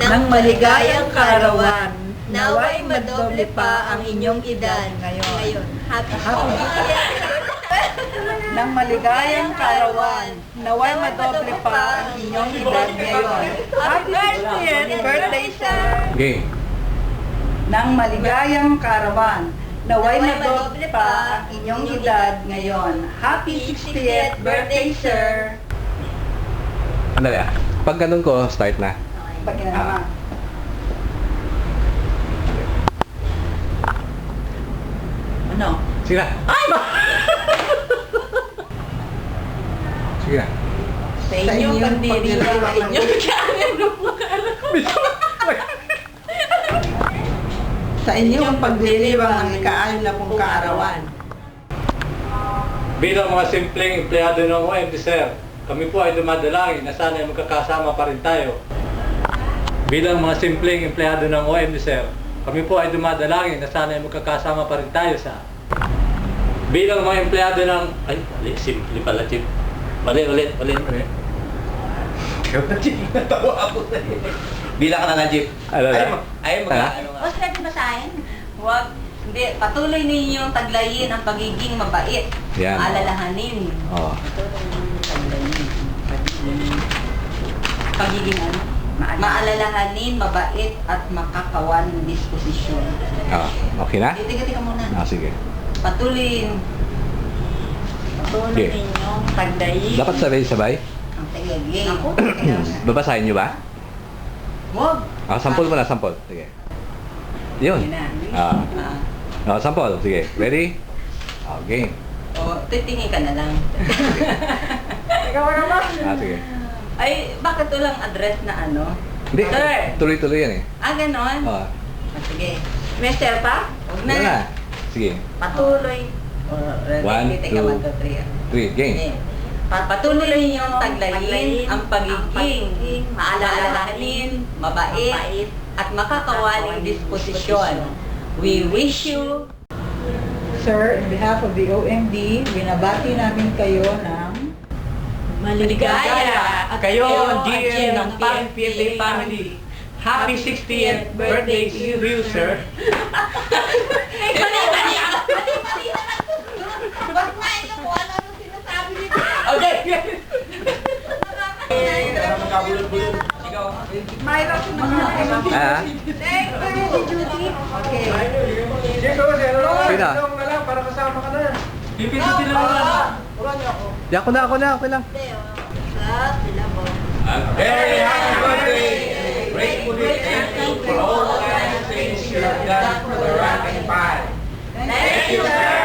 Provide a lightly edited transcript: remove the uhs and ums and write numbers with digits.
ng maligayang kaarawan. Naway madoble pa ang inyong edad ngayon. Happy ng maligayang kaarawan. Naway madoble pa ang inyong edad ngayon. Happy 60th birthday, sir! Okay. Ng maligayang kaarawan. Naway madoble pa ang inyong edad ngayon. Happy 60th birthday, sir! Andali ah. Pag ganun ko, start na. Pag ginagawa. Ano? Sige na. Ay! Sige na. Sa inyong pagdiriwang ang inyong Sa inyong pagdiriwang ang ika-6 na pong kaarawan. Bilang mga simpleng empleyado ng OMD, sir, kami po ay dumadalangin na sana ay magkakasama pa rin tayo. Bilang mga simpleng empleyado ng OMD, sir, kami po ay dumadalangin na sana ay magkakasama pa rin tayo sa... Bilang mga empleyado ng... Ay, mali, simple pala, Chip. Ulit. Chip, natawa ako sa iyo. Bilang ka na Chip. Ano na? Ayaw Ha? ano nga. O, sinabi ba sa akin? Huwag. Hindi. Patuloy ninyong taglayin ang pagiging mabait. Yan. Alalahanin. Oo. Patuloy ninyong taglayin. Pagiging ano? Maalalahanin, mabait, at makakawan ng disposisyon. Okay na? Tiga muna. Sige. Patuloy Okay. ninyong taglayin. Dapat sabay-sabay? Ang tagagay. Ako? Babasahin nyo ba? Huwag. Sampol mo na, sampol. Sige. Yun. Sampol. Sige. Ready? Game. O, titingin ka na lang. Ikaw naman. Sige. Ay, bakit walang address na ano? Hindi. Sir. Tuloy-tuloy yan eh. Ganon? Sige. May share pa? Huwag na. Wala na. Sige. Patuloy. One, Teka, two, 1, 2, 3. 3. Game. Patuloy ninyong taglayin ang pagiging maalalahanin, mabait, at makakawaling disposisyon. We wish you... Sir, in behalf of the OMD, binabati namin kayo ng Maligaya at Kayo ang GM ng PFA family. Happy 60th birthday to you, sir. Okay! Myra, Thank you, Judy. Okay. Sino? Para kasama ka na. Di, ako na. Okay lang. Very happy birthday! Gratefully thankful for all the nice things you have done for the rank and file. Thank you, sir.